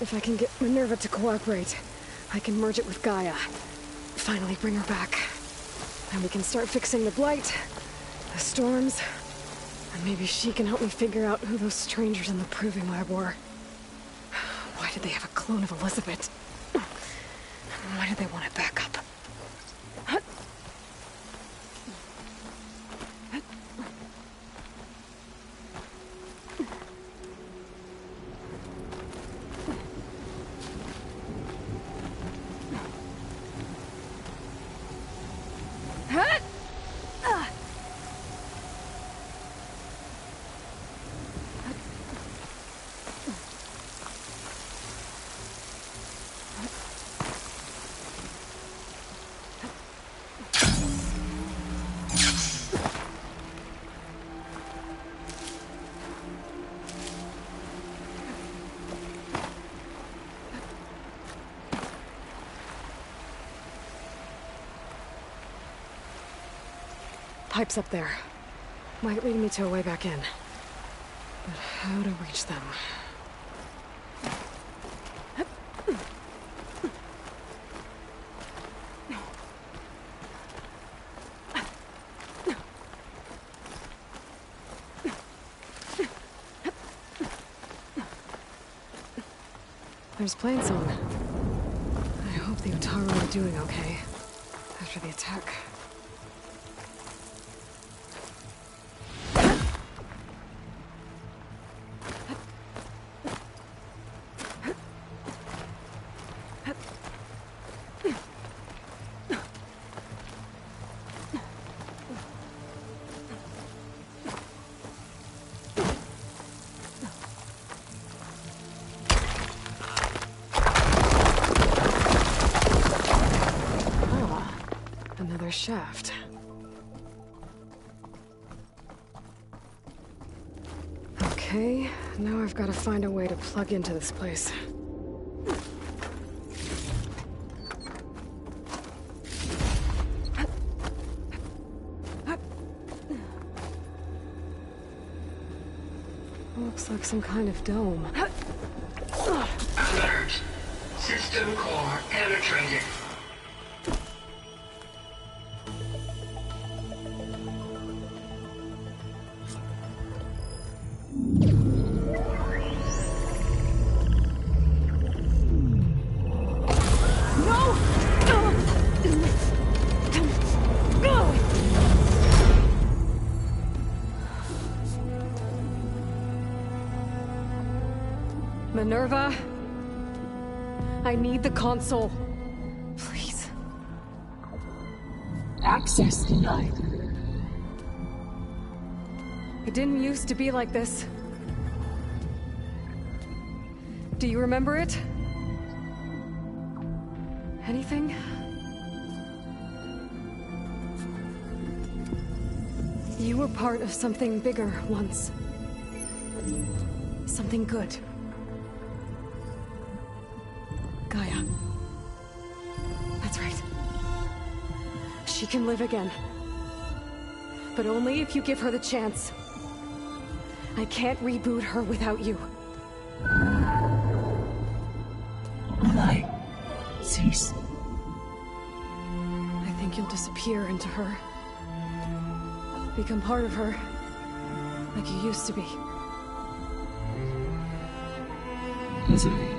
If I can get Minerva to cooperate, I can merge it with Gaia. Finally bring her back. Then we can start fixing the Blight, the storms, and maybe she can help me figure out who those strangers in the Proving Lab were. Why did they have a clone of Elizabeth? Why did they want it back up? Pipe's up there. Might lead me to a way back in. But how to reach them? There's Plainsong. I hope the Utaru are doing okay after the attack. Shaft. Okay, now I've got to find a way to plug into this place. Looks like some kind of dome. Alert! System core penetrated. Minerva, I need the console. Please. Access denied. It didn't used to be like this. Do you remember it? Anything? You were part of something bigger once. Something good. Gaia. That's right. She can live again. But only if you give her the chance. I can't reboot her without you. Light. Cease. I think you'll disappear into her. Become part of her. Like you used to be. Misery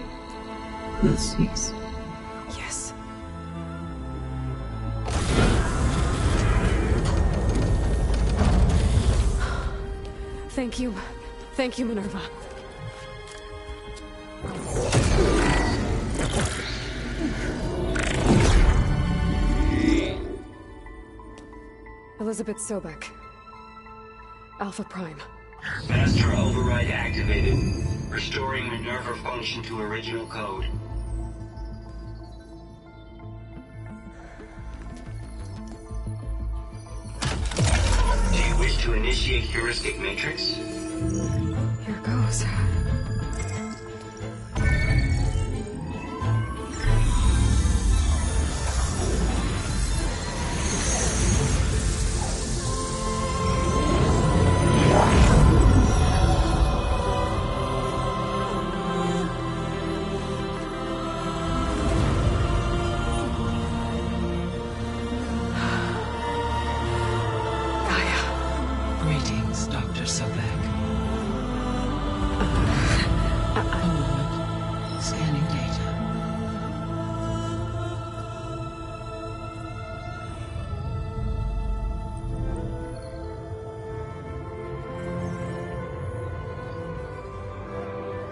will cease. Yes. Thank you. Thank you, Minerva. Elizabeth Sobek. Alpha Prime. Master override activated. Restoring Minerva function to original code. Do you wish to initiate heuristic matrix? Here goes.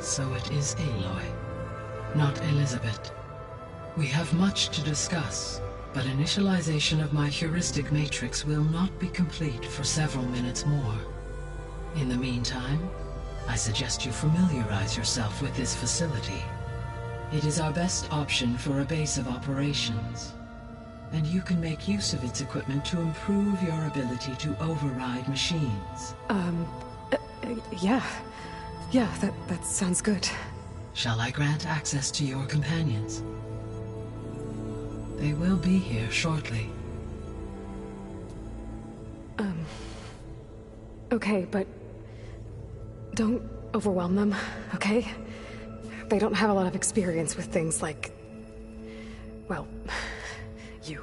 So it is Aloy, not Elizabeth. We have much to discuss, but initialization of my heuristic matrix will not be complete for several minutes more. In the meantime, I suggest you familiarize yourself with this facility. It is our best option for a base of operations, and you can make use of its equipment to improve your ability to override machines. Yeah. Yeah, that sounds good. Shall I grant access to your companions? They will be here shortly. Okay, but don't overwhelm them, okay? They don't have a lot of experience with things like, well, you.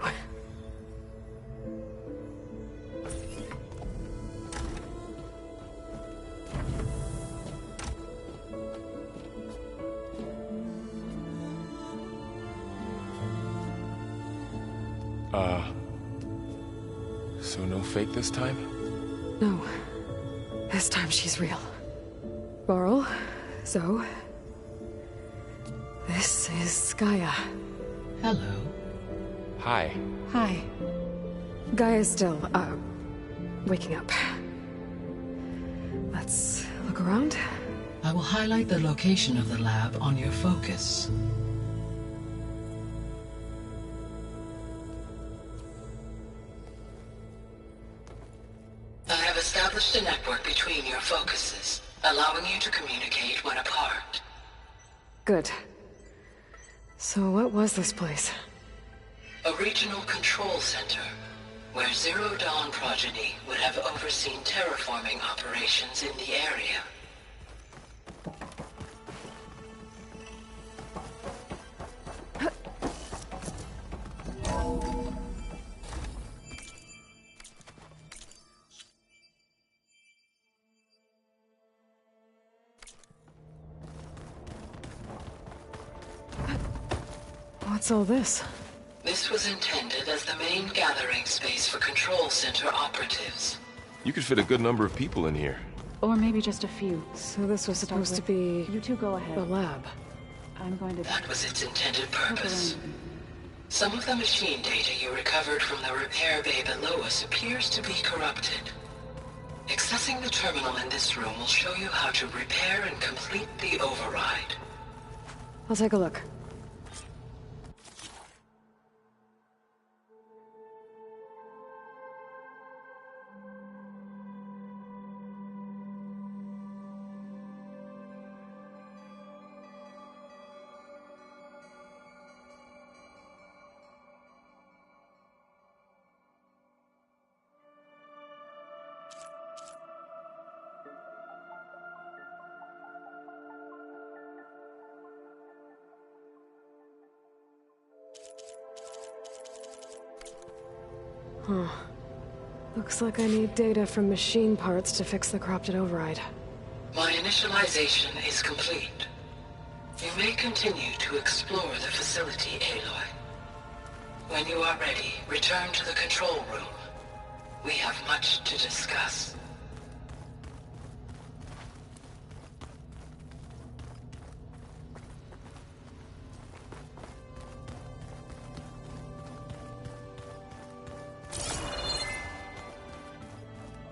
So no fake this time? No. This time she's real. Varl, Zoe. This is Gaia. Hello. Hi. Hi. Gaia's still, waking up. Let's look around. I will highlight the location of the lab on your focus. I have established a network between your focuses, allowing you to communicate when apart. Good. So what was this place? A regional control center, where Zero Dawn progeny would have overseen terraforming operations in the area. What's all this? This was intended as the main gathering space for control center operatives. You could fit a good number of people in here. Or maybe just a few. So this was supposed to be You two go ahead. the lab. I'm going to... That was its intended purpose. around. Some of the machine data you recovered from the repair bay below us appears to be corrupted. Accessing the terminal in this room will show you how to repair and complete the override. I'll take a look. Huh. Looks like I need data from machine parts to fix the corrupted override. My initialization is complete. You may continue to explore the facility, Aloy. When you are ready, return to the control room. We have much to discuss.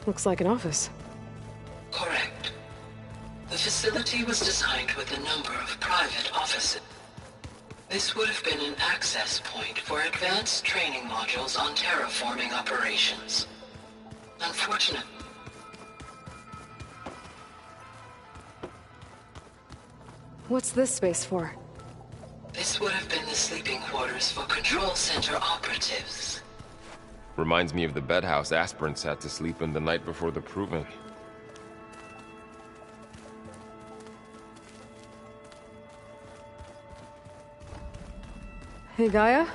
Looks like an office. Correct. The facility was designed with a number of private offices. This would have been an access point for advanced training modules on terraforming operations. Unfortunately, What's this space for? this would have been the sleeping quarters for control center operatives. Reminds me of the bedhouse aspirants had to sleep in the night before the proving. Hey, Gaia?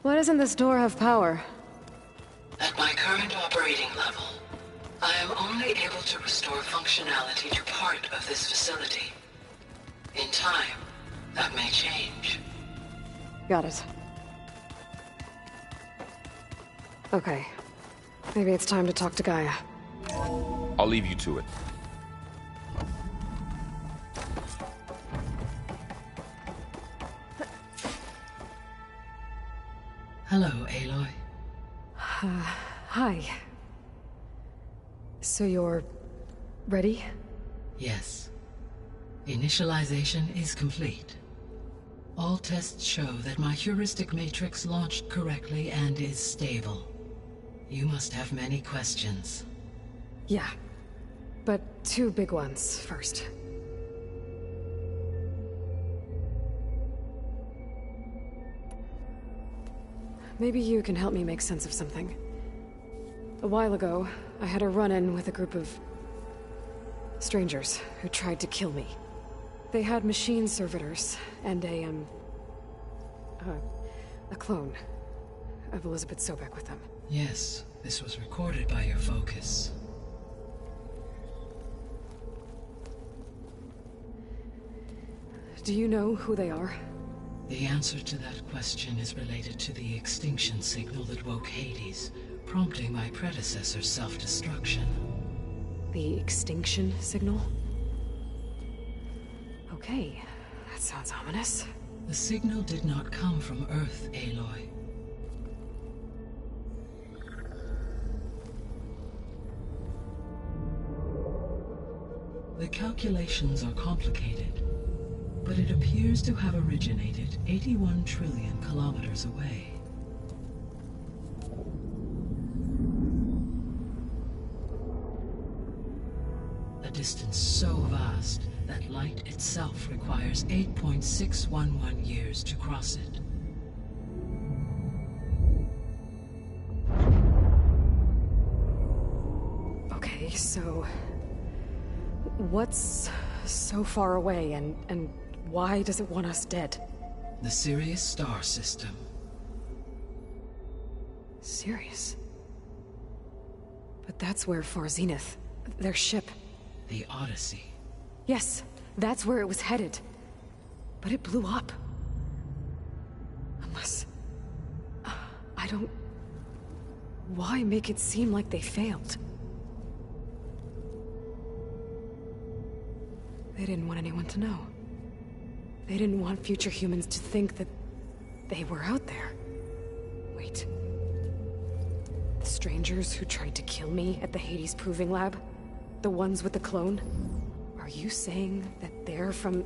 Why doesn't this door have power? At my current operating level, I am only able to restore functionality to part of this facility. In time, that may change. Got it. Okay. Maybe it's time to talk to Gaia. I'll leave you to it. Hello, Aloy. Hi. So you're... ready? Yes. Initialization is complete. All tests show that my heuristic matrix launched correctly and is stable. You must have many questions. Yeah. But two big ones first. Maybe you can help me make sense of something. A while ago, I had a run-in with a group of... strangers who tried to kill me. They had machine servitors and a clone of Elizabeth Sobek with them. Yes, this was recorded by your focus. Do you know who they are? The answer to that question is related to the extinction signal that woke Hades, prompting my predecessor's self-destruction. The extinction signal? Okay, that sounds ominous. The signal did not come from Earth, Aloy. The calculations are complicated, but it appears to have originated 81 trillion kilometers away. A distance so vast that light itself requires 8.611 years to cross it. Okay, so... what's so far away, and why does it want us dead? The Sirius star system. Sirius? But that's where Far Zenith, their ship... The Odyssey. Yes, that's where it was headed. But it blew up. Unless... I don't... Why make it seem like they failed? They didn't want anyone to know. They didn't want future humans to think that they were out there. Wait. The strangers who tried to kill me at the Hades Proving Lab? The ones with the clone? Are you saying that they're from...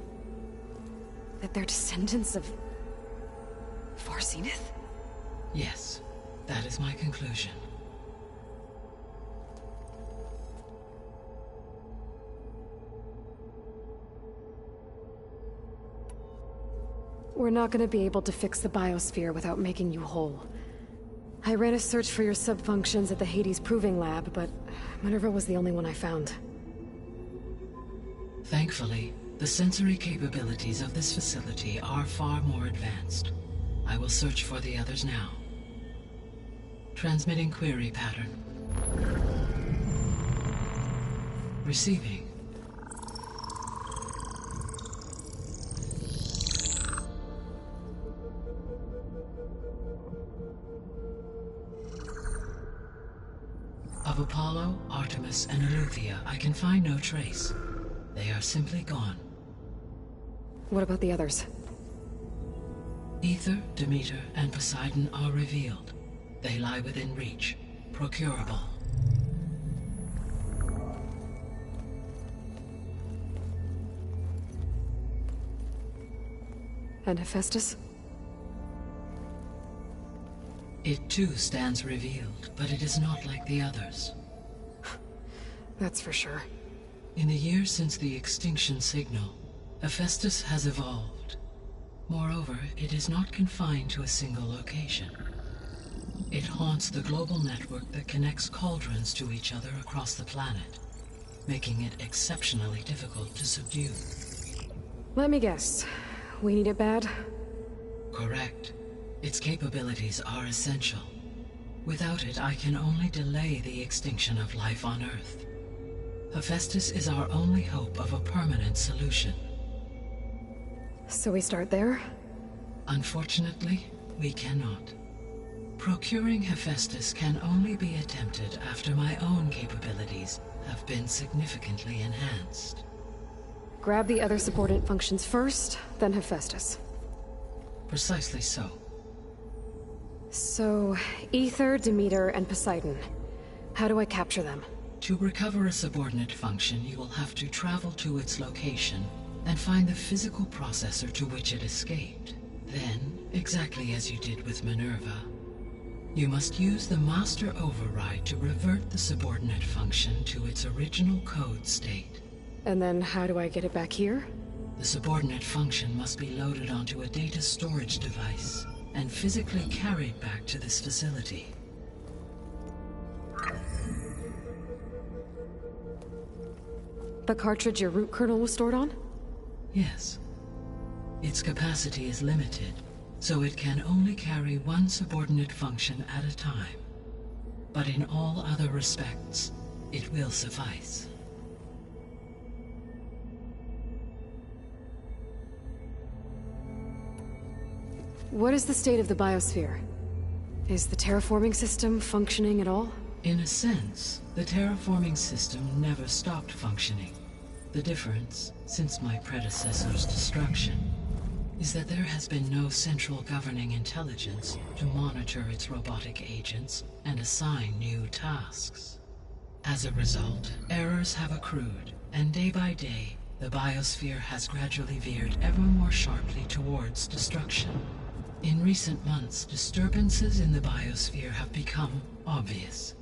that they're descendants of... Far Zenith? Yes, that is my conclusion. We're not gonna be able to fix the biosphere without making you whole. I ran a search for your subfunctions at the Hades Proving Lab, but Minerva was the only one I found. Thankfully, the sensory capabilities of this facility are far more advanced. I will search for the others now. Transmitting query pattern. Receiving. Of Apollo, Artemis, and Eleuthia, I can find no trace. They are simply gone. What about the others? Aether, Demeter, and Poseidon are revealed. They lie within reach, procurable. And Hephaestus? It too stands revealed, but it is not like the others. That's for sure. In the years since the extinction signal, Hephaestus has evolved. Moreover, it is not confined to a single location. It haunts the global network that connects cauldrons to each other across the planet, making it exceptionally difficult to subdue. Let me guess. We need it bad? Correct. Its capabilities are essential. Without it, I can only delay the extinction of life on Earth. Hephaestus is our only hope of a permanent solution. So we start there? Unfortunately, we cannot. Procuring Hephaestus can only be attempted after my own capabilities have been significantly enhanced. Grab the other subordinate functions first, then Hephaestus. Precisely so. So, Aether, Demeter, and Poseidon. How do I capture them? To recover a subordinate function, you will have to travel to its location and find the physical processor to which it escaped. Then, exactly as you did with Minerva, you must use the Master Override to revert the subordinate function to its original code state. And then how do I get it back here? The subordinate function must be loaded onto a data storage device and physically carried back to this facility. The cartridge your root kernel was stored on? Yes. Its capacity is limited, so it can only carry one subordinate function at a time. But in all other respects, it will suffice. What is the state of the biosphere? Is the terraforming system functioning at all? In a sense, the terraforming system never stopped functioning. The difference, since my predecessor's destruction, is that there has been no central governing intelligence to monitor its robotic agents and assign new tasks. As a result, errors have accrued, and day by day, the biosphere has gradually veered ever more sharply towards destruction. In recent months, disturbances in the biosphere have become obvious.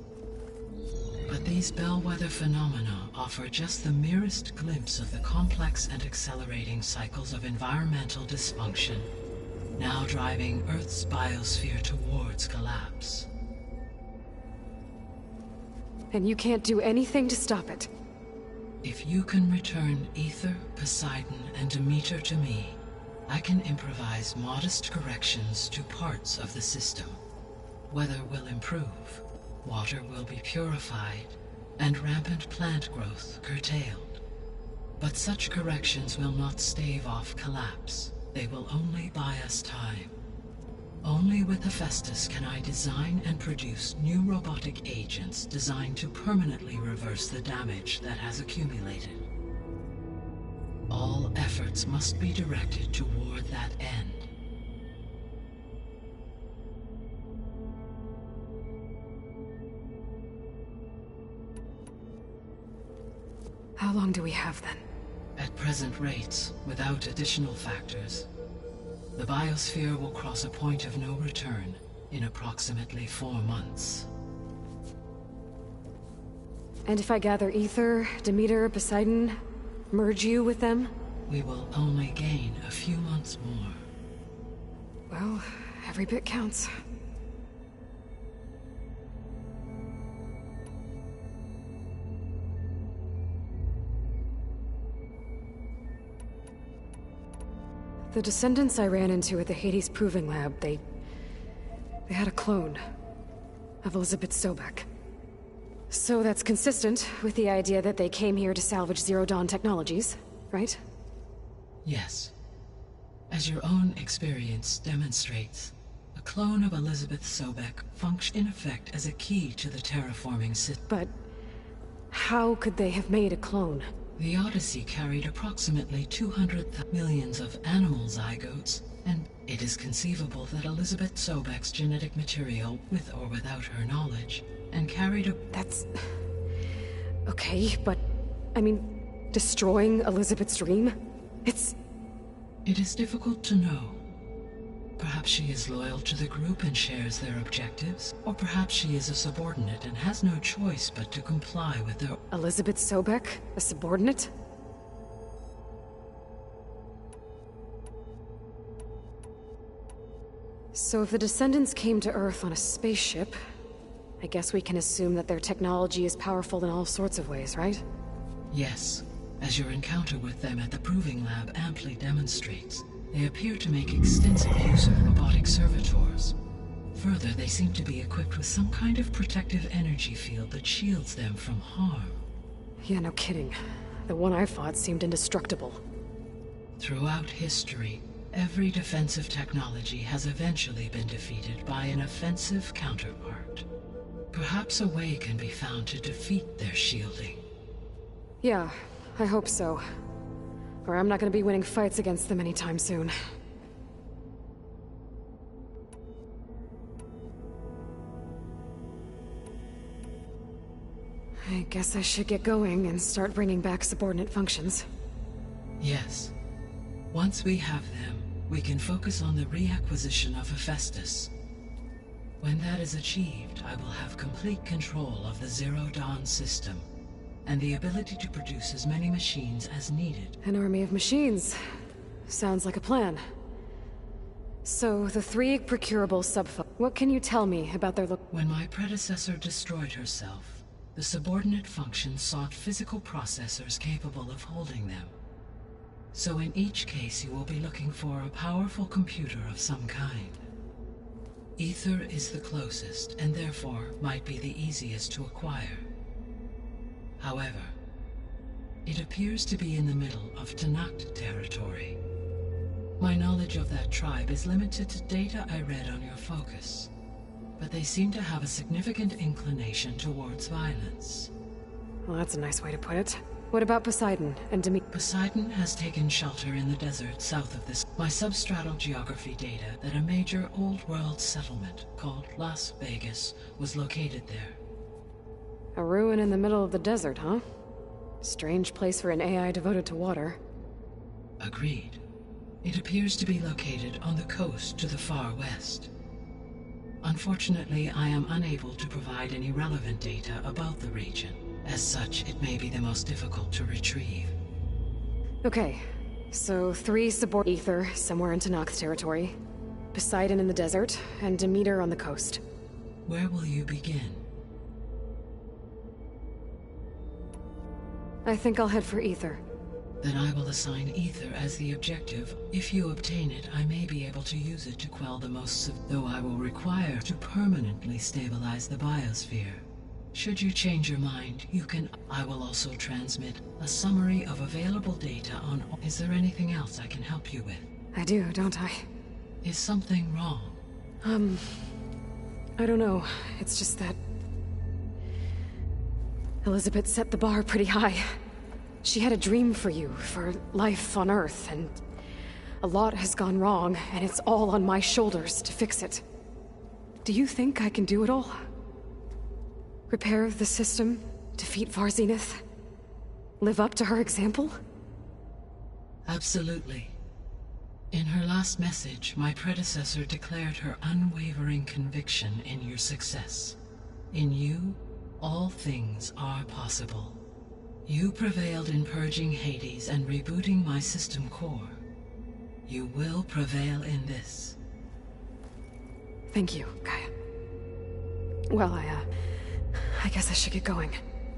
But these bellwether phenomena offer just the merest glimpse of the complex and accelerating cycles of environmental dysfunction, now driving Earth's biosphere towards collapse. And you can't do anything to stop it? If you can return Aether, Poseidon, and Demeter to me, I can improvise modest corrections to parts of the system. Weather will improve, water will be purified, and rampant plant growth curtailed. But such corrections will not stave off collapse. They will only buy us time. Only with Hephaestus can I design and produce new robotic agents designed to permanently reverse the damage that has accumulated. All efforts must be directed toward that end. How long do we have then? At present rates, without additional factors, the biosphere will cross a point of no return in approximately 4 months. And if I gather Aether, Demeter, Poseidon, merge you with them? We will only gain a few months more. Well, every bit counts. The descendants I ran into at the Hades Proving Lab, they had a clone of Elizabeth Sobek. So that's consistent with the idea that they came here to salvage Zero Dawn technologies, right? Yes. As your own experience demonstrates, a clone of Elizabeth Sobek functions in effect as a key to the terraforming system. But how could they have made a clone? The Odyssey carried approximately 200 millions of animal zygotes, and it is conceivable that Elizabeth Sobek's genetic material, with or without her knowledge, and carried a... That's... okay, but... I mean, destroying Elizabeth's dream? It is difficult to know. Perhaps she is loyal to the group and shares their objectives, or perhaps she is a subordinate and has no choice but to comply with their... Elizabeth Sobek? A subordinate? So if the descendants came to Earth on a spaceship, I guess we can assume that their technology is powerful in all sorts of ways, right? Yes, as your encounter with them at the Proving Lab amply demonstrates. They appear to make extensive use of robotic servitors. Further, they seem to be equipped with some kind of protective energy field that shields them from harm. Yeah, no kidding. The one I fought seemed indestructible. Throughout history, every defensive technology has eventually been defeated by an offensive counterpart. Perhaps a way can be found to defeat their shielding. Yeah, I hope so. Or I'm not gonna be winning fights against them anytime soon. I guess I should get going and start bringing back subordinate functions. Yes. Once we have them, we can focus on the reacquisition of Hephaestus. When that is achieved, I will have complete control of the Zero Dawn system, and the ability to produce as many machines as needed. An army of machines. Sounds like a plan. So, the 3 procurable what can you tell me about their look? When my predecessor destroyed herself, the subordinate functions sought physical processors capable of holding them. So in each case you will be looking for a powerful computer of some kind. Ether is the closest, and therefore might be the easiest to acquire. However, it appears to be in the middle of Tenakth territory. My knowledge of that tribe is limited to data I read on your focus, but they seem to have a significant inclination towards violence. Well, that's a nice way to put it. What about Poseidon and Demeter? Poseidon has taken shelter in the desert south of this. My substratal geography data that a major old-world settlement called Las Vegas was located there. A ruin in the middle of the desert, huh? Strange place for an AI devoted to water. Agreed. It appears to be located on the coast to the far west. Unfortunately, I am unable to provide any relevant data about the region. As such, it may be the most difficult to retrieve. Okay, so 3 subordinate Ether somewhere in Tenakth territory, Poseidon in the desert, and Demeter on the coast. Where will you begin? I think I'll head for Ether. Then I will assign Ether as the objective. If you obtain it, I may be able to use it to quell the most though I will require to permanently stabilize the biosphere. Should you change your mind, you can... I will also transmit a summary of available data on... Is there anything else I can help you with? I do, don't I? Is something wrong? I don't know. It's just that... Elizabeth set the bar pretty high. She had a dream for you, for life on Earth, and a lot has gone wrong, and it's all on my shoulders to fix it. Do you think I can do it all? Repair the system, defeat Varzenith, live up to her example? Absolutely. In her last message, my predecessor declared her unwavering conviction in your success. In you, all things are possible. You prevailed in purging Hades and rebooting my system core. You will prevail in this. Thank you, Gaia. Well, I guess I should get going.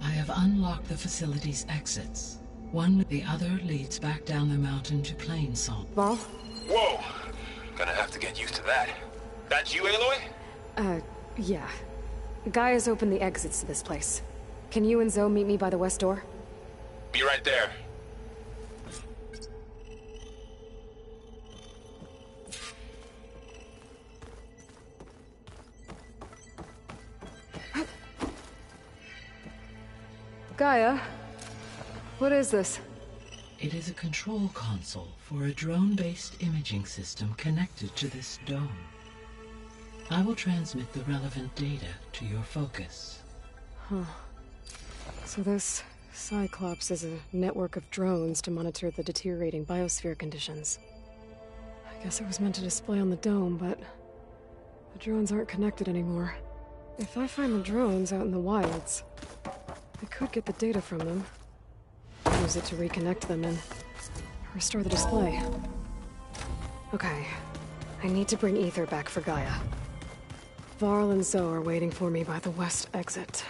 I have unlocked the facility's exits. One, the other leads back down the mountain to Plainsong. Varl? Whoa! Gonna have to get used to that. That's you, Aloy? Yeah. Gaia's opened the exits to this place. Can you and Zoe meet me by the west door? Be right there. Gaia? What is this? It is a control console for a drone-based imaging system connected to this dome. I will transmit the relevant data to your focus. Huh. So this Cyclops is a network of drones to monitor the deteriorating biosphere conditions. I guess it was meant to display on the dome, but the drones aren't connected anymore. If I find the drones out in the wilds, I could get the data from them, use it to reconnect them and restore the display. Okay, I need to bring Ether back for Gaia. Varl and Zoe are waiting for me by the west exit.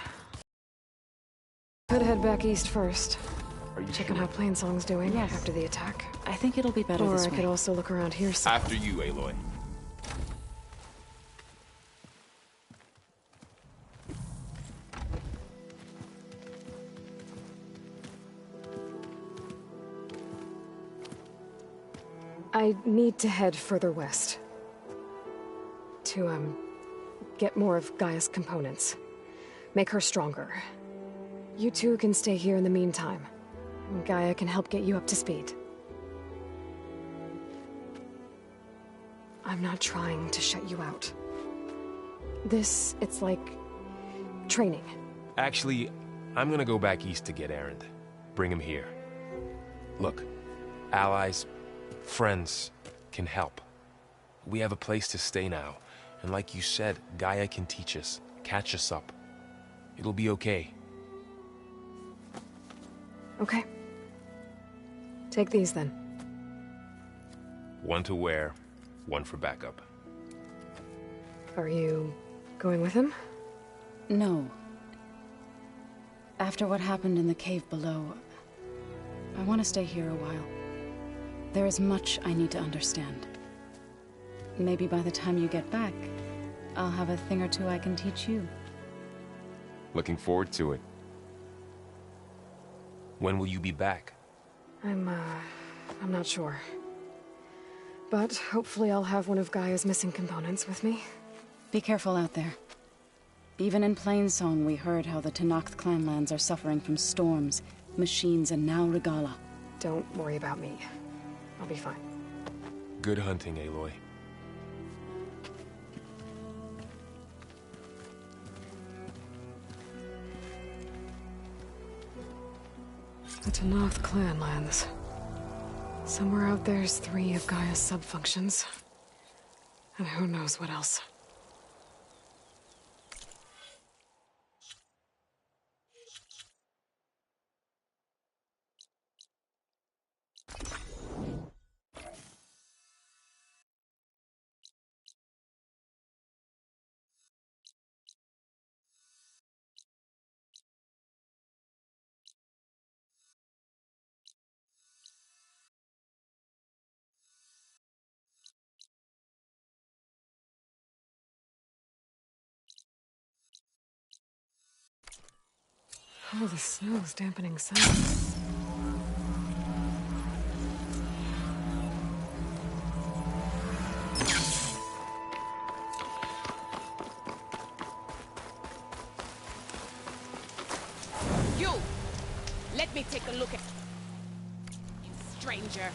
Could head back east first. Are you Check on sure? how Plainsong's doing Yes. after the attack. I think it'll be better Or this I way. could also look around here some. After you, Aloy. I need to head further west. To, get more of Gaia's components. Make her stronger. You two can stay here in the meantime. Gaia can help get you up to speed. I'm not trying to shut you out. It's like training. Actually, I'm gonna go back east to get Erend. Bring him here. Look, allies, friends can help. We have a place to stay now, and like you said, Gaia can teach us, catch us up. It'll be okay. Okay. Take these then. One to wear, one for backup. Are you going with him? No. After what happened in the cave below, I want to stay here a while. There is much I need to understand. Maybe by the time you get back, I'll have a thing or two I can teach you. Looking forward to it. When will you be back? I'm not sure. But hopefully I'll have one of Gaia's missing components with me. Be careful out there. Even in Plainsong, we heard how the Tenakth clanlands are suffering from storms, machines, and now Regalla. Don't worry about me. I'll be fine. Good hunting, Aloy. The Tenakth clanlands. Somewhere out there's 3 of Gaia's subfunctions. And who knows what else. Oh, the snow's dampening sound. You! Let me take a look at... You stranger.